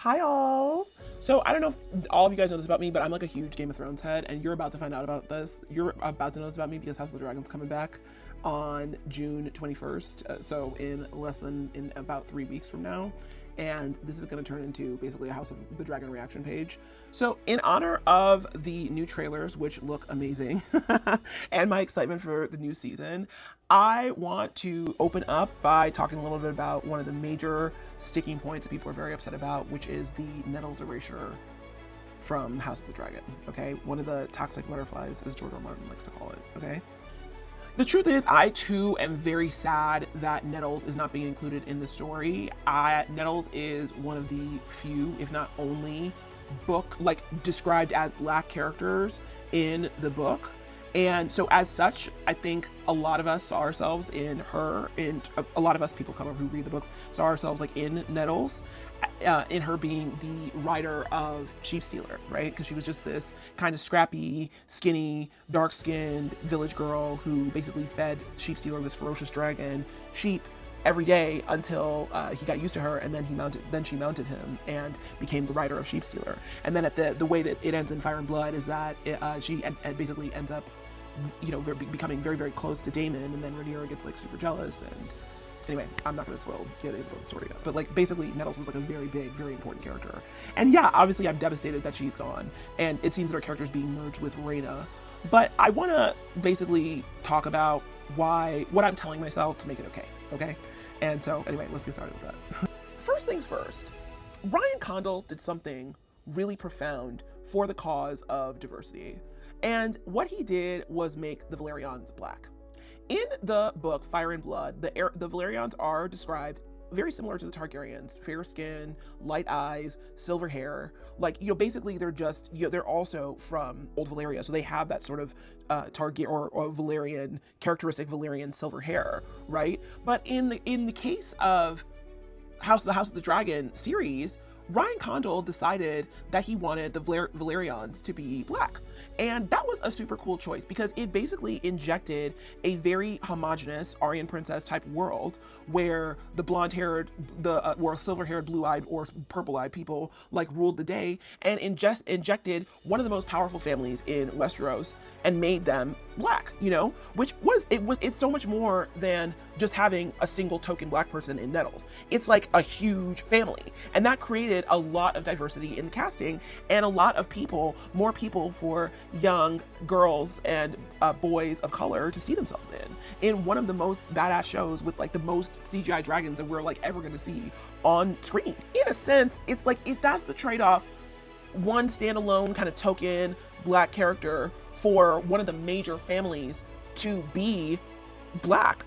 Hi all. So I don't know if all of you guys know this about me, but I'm like a huge Game of Thrones head, and you're about to find out about this. You're about to know this about me because House of the Dragon's coming back on June 21st. So in about 3 weeks from now. And this is going to turn into basically a House of the Dragon reaction page. So in honor of the new trailers, which look amazing, and my excitement for the new season, I want to open up by talking a little bit about one of the major sticking points that people are very upset about, which is the Nettles erasure from House of the Dragon, okay? One of the toxic butterflies, as George R. Martin likes to call it, okay? The truth is, I too am very sad that Nettles is not being included in the story. Nettles is one of the few, if not only, described as black characters in the book. And so as such, I think a lot of us saw ourselves in her, and a lot of us people who read the books saw ourselves like in Nettles, in her being the writer of Sheep Stealer, right? Because she was just this kind of scrappy, skinny, dark-skinned village girl who basically fed Sheep Stealer, this ferocious dragon, sheep every day until he got used to her, and then she mounted him and became the writer of Sheep Stealer. And then at the way that it ends in Fire and Blood is that she basically ends up, becoming very, very close to Daemon, and then Rhaenyra gets like super jealous. And anyway, I'm not going to get into the story yet, but like basically Nettles was like a very big, very important character. And yeah, obviously I'm devastated that she's gone, and it seems that her character is being merged with Rhaena. But I want to basically talk about what I'm telling myself to make it okay? And so anyway, let's get started with that. First things first, Ryan Condal did something really profound for the cause of diversity. And what he did was make the Velaryons black. In the book Fire and Blood, the Velaryons are described very similar to the Targaryens: fair skin, light eyes, silver hair. Basically they're also from Old Valyria, so they have that sort of Targaryen or Valyrian characteristic, Valyrian silver hair, right? But in the case of the House of the Dragon series, Ryan Condal decided that he wanted the Velaryons to be black. And that was a super cool choice because it basically injected a very homogenous Aryan princess type world where the blonde-haired, or silver-haired, blue-eyed, or purple-eyed people ruled the day, and injected one of the most powerful families in Westeros and made them black, it's so much more than just having a single token black person in Nettles. It's like a huge family, and that created a lot of diversity in the casting and a lot of more people for young girls and boys of color to see themselves in one of the most badass shows with the most CGI dragons that we're ever going to see on screen. In a sense, it's if that's the trade-off, one standalone kind of token black character for one of the major families to be black,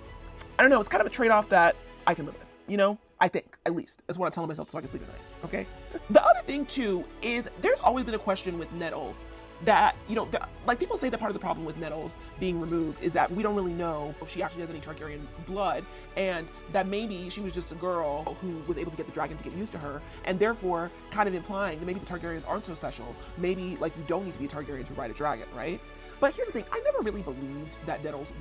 I don't know, it's kind of a trade-off that I can live with, I think, at least. That's what I'm telling myself so I can sleep at night, okay? The other thing, too, is there's always been a question with Nettles that, people say that part of the problem with Nettles being removed is that we don't really know if she actually has any Targaryen blood, and that maybe she was just a girl who was able to get the dragon to get used to her, and therefore kind of implying that maybe the Targaryens aren't so special. Maybe, you don't need to be a Targaryen to ride a dragon, right? But here's the thing, I never really believed that Nettles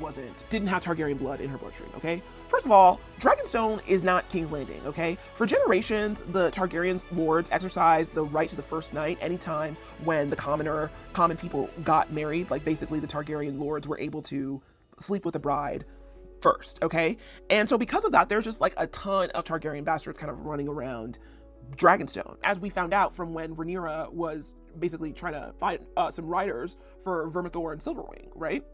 didn't have Targaryen blood in her bloodstream, okay? First of all, Dragonstone is not King's Landing, okay? For generations, the Targaryen lords exercised the right to the first night anytime when the common people got married. Basically the Targaryen lords were able to sleep with the bride first, okay? And so because of that, there's just a ton of Targaryen bastards kind of running around Dragonstone, as we found out from when Rhaenyra was basically trying to find some riders for Vermithor and Silverwing, right?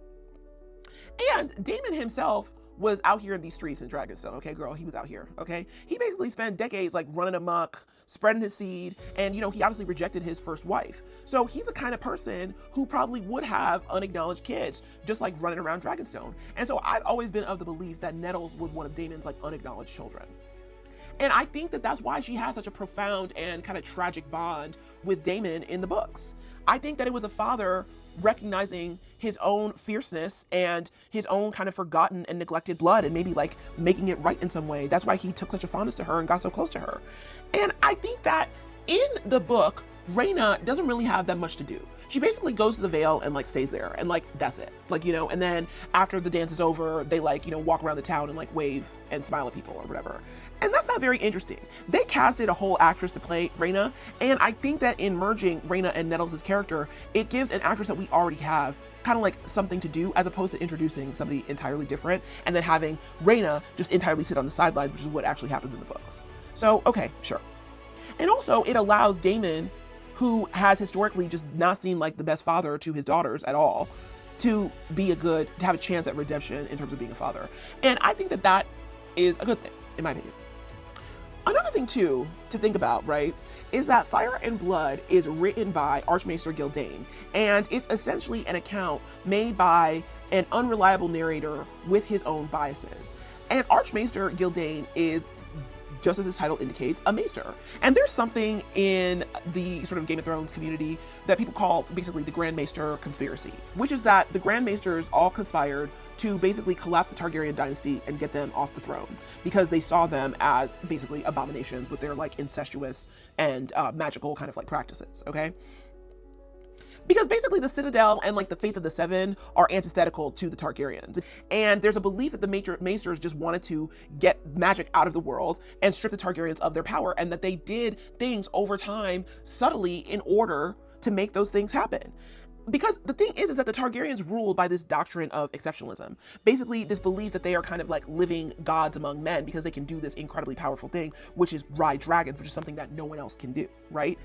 And Daemon himself was out here in these streets in Dragonstone, okay, girl? He was out here, okay? He basically spent decades running amok, spreading his seed, and he obviously rejected his first wife. So he's the kind of person who probably would have unacknowledged kids, just running around Dragonstone. And so I've always been of the belief that Nettles was one of Daemon's unacknowledged children. And I think that that's why she has such a profound and kind of tragic bond with Daemon in the books. I think that it was a father recognizing his own fierceness and his own kind of forgotten and neglected blood, and maybe making it right in some way. That's why he took such a fondness to her and got so close to her. And I think that in the book, Rhaena doesn't really have that much to do. She basically goes to the Vale and stays there, and that's it. And then after the dance is over, they walk around the town and wave and smile at people or whatever. And that's not very interesting. They casted a whole actress to play Rhaena, and I think that in merging Rhaena and Nettles' character, it gives an actress that we already have kind of like something to do, as opposed to introducing somebody entirely different and then having Rhaena just entirely sit on the sidelines, which is what actually happens in the books. So, okay, sure. And also, it allows Daemon, who has historically just not seemed like the best father to his daughters at all, to have a chance at redemption in terms of being a father. And I think that that is a good thing, in my opinion. Another thing too to think about, right, is that Fire and Blood is written by Archmaester Gildain, and it's essentially an account made by an unreliable narrator with his own biases. And Archmaester Gildain is, just as his title indicates, a maester. And there's something in the sort of Game of Thrones community that people call basically the Grand Maester conspiracy, which is that the Grand Maesters all conspired to basically collapse the Targaryen dynasty and get them off the throne, because they saw them as basically abominations with their like incestuous and magical kind of like practices, okay? Because basically the Citadel and like the Faith of the Seven are antithetical to the Targaryens. And there's a belief that the Maesters just wanted to get magic out of the world and strip the Targaryens of their power, and that they did things over time subtly in order to make those things happen. Because the thing is that the Targaryens ruled by this doctrine of exceptionalism. Basically, this belief that they are kind of like living gods among men because they can do this incredibly powerful thing, which is ride dragons, which is something that no one else can do, right?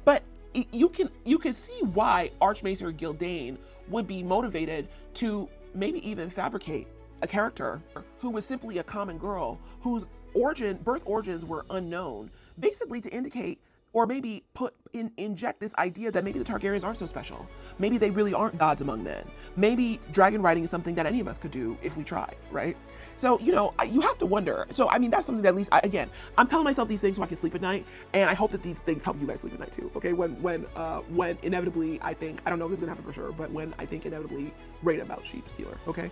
But you can see why Archmaester Gildain would be motivated to maybe even fabricate a character who was simply a common girl whose birth origins were unknown, basically to indicate or maybe inject this idea that maybe the Targaryens aren't so special. Maybe they really aren't gods among men. Maybe dragon riding is something that any of us could do if we tried, right? So, you know, you have to wonder. So, I mean, that's something that at least, again, I'm telling myself these things so I can sleep at night, and I hope that these things help you guys sleep at night too, okay? When inevitably, I don't know if this is gonna happen for sure, but when I think inevitably Rhaena about sheep stealer, okay?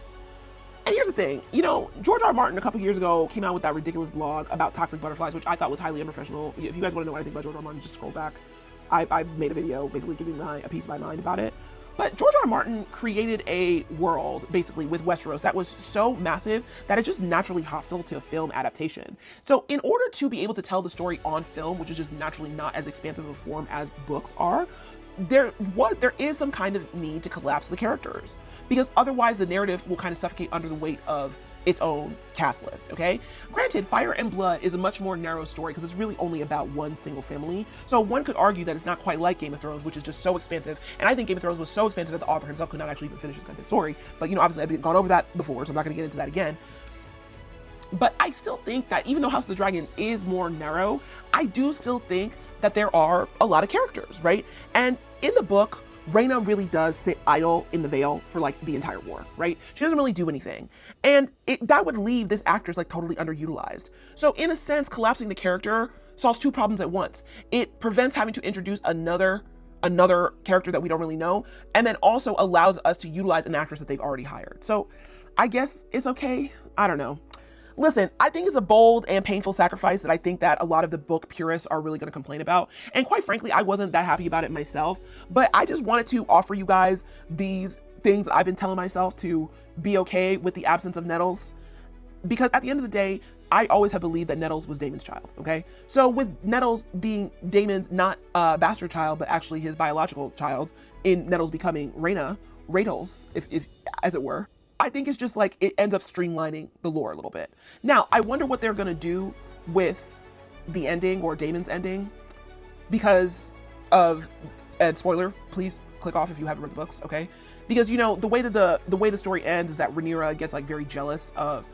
And here's the thing, you know, George R. Martin a couple years ago came out with that ridiculous blog about toxic butterflies, which I thought was highly unprofessional. If you guys want to know what I think about George R. Martin, just scroll back. I made a video basically giving a piece of my mind about it. But George R. Martin created a world basically with Westeros that was so massive that it's just naturally hostile to film adaptation. So in order to be able to tell the story on film, which is just naturally not as expansive of a form as books are, there is some kind of need to collapse the characters, because otherwise the narrative will kind of suffocate under the weight of its own cast list, okay? Granted, Fire and Blood is a much more narrow story because it's really only about one single family. So one could argue that it's not quite like Game of Thrones, which is just so expansive. And I think Game of Thrones was so expansive that the author himself could not actually even finish his content story. But, you know, obviously I've gone over that before, so I'm not going to get into that again. But I still think that even though House of the Dragon is more narrow, I do still think that there are a lot of characters, right? And in the book, Rhaena really does sit idle in the Vale for like the entire war, right? She doesn't really do anything. And that would leave this actress like totally underutilized. So in a sense, collapsing the character solves two problems at once. It prevents having to introduce another character that we don't really know, and then also allows us to utilize an actress that they've already hired. So I guess it's okay. I don't know. Listen, I think it's a bold and painful sacrifice that I think that a lot of the book purists are really going to complain about. And quite frankly, I wasn't that happy about it myself, but I just wanted to offer you guys these things that I've been telling myself to be okay with the absence of Nettles. Because at the end of the day, I always have believed that Nettles was Daemon's child, okay? So with Nettles being Daemon's not bastard child, but actually his biological child, in Nettles becoming Rhaenys, if as it were, I think it's just like it ends up streamlining the lore a little bit. Now, I wonder what they're gonna do with the ending or Daemon's ending because of, and spoiler, please click off if you haven't read the books, okay? Because, you know, the way that the way the story ends is that Rhaenyra gets like very jealous of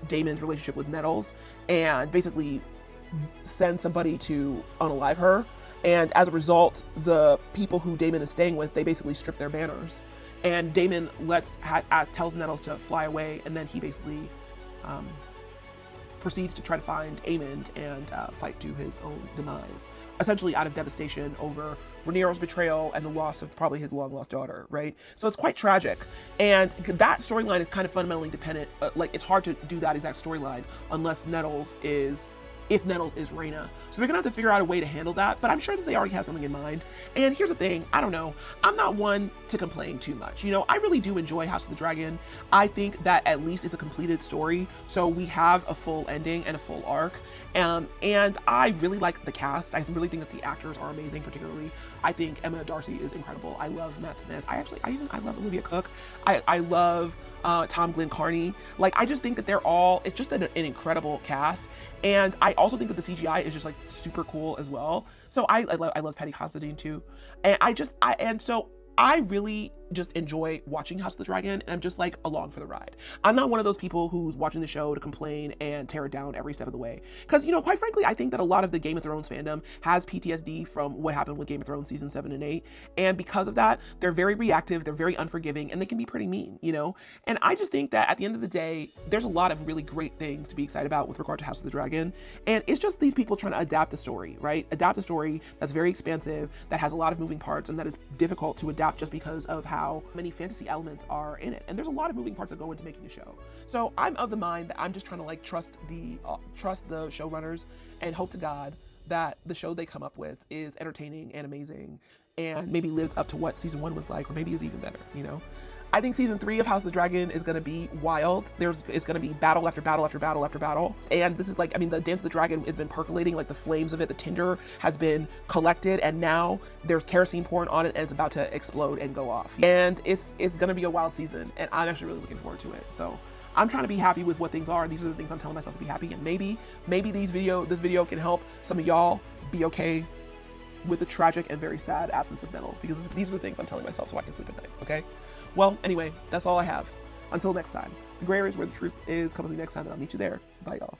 Daemon's relationship with Nettles and basically sends somebody to unalive her. And as a result, the people who Daemon is staying with, they basically strip their banners. And Daemon tells Nettles to fly away, and then he basically proceeds to try to find Aemond and fight to his own demise, essentially out of devastation over Rhaenyra's betrayal and the loss of probably his long-lost daughter, right? So it's quite tragic, and that storyline is kind of fundamentally dependent. Like, it's hard to do that exact storyline unless Nettles is if Nettles is Rhaena. So they're gonna have to figure out a way to handle that, but I'm sure that they already have something in mind. And here's the thing, I don't know, I'm not one to complain too much. You know, I really do enjoy House of the Dragon. I think that at least it's a completed story, so we have a full ending and a full arc. And I really like the cast. I really think that the actors are amazing, particularly. I think Emma Darcy is incredible. I love Matt Smith. I love Olivia Cook. I love Tom Glenn Carney. Like, I just think that it's just an incredible cast. And I also think that the CGI is just like super cool as well. So I love Patty Considine too. And so I really just enjoy watching House of the Dragon, and I'm just like along for the ride. I'm not one of those people who's watching the show to complain and tear it down every step of the way. Because, you know, quite frankly, I think that a lot of the Game of Thrones fandom has PTSD from what happened with Game of Thrones season 7 and 8. And because of that, they're very reactive, they're very unforgiving, and they can be pretty mean, you know? And I just think that at the end of the day, there's a lot of really great things to be excited about with regard to House of the Dragon. And it's just these people trying to adapt a story, right? Adapt a story that's very expansive, that has a lot of moving parts, and that is difficult to adapt just because of how many fantasy elements are in it. And there's a lot of moving parts that go into making a show. So I'm of the mind that I'm just trying to like trust the showrunners and hope to God that the show they come up with is entertaining and amazing and maybe lives up to what season 1 was like, or maybe is even better, you know? I think season 3 of House of the Dragon is going to be wild. It's going to be battle after battle after battle after battle. And this is like, I mean, the Dance of the Dragon has been percolating, like the flames of it, the tinder has been collected, and now there's kerosene pouring on it and it's about to explode and go off. And it's going to be a wild season, and I'm actually really looking forward to it. So I'm trying to be happy with what things are. These are the things I'm telling myself to be happy. And maybe this video can help some of y'all be okay with the tragic and very sad absence of Nettles, because these are the things I'm telling myself so I can sleep at night, okay? Well, anyway, that's all I have. Until next time, the gray area is where the truth is. Come with me next time, and I'll meet you there. Bye, y'all.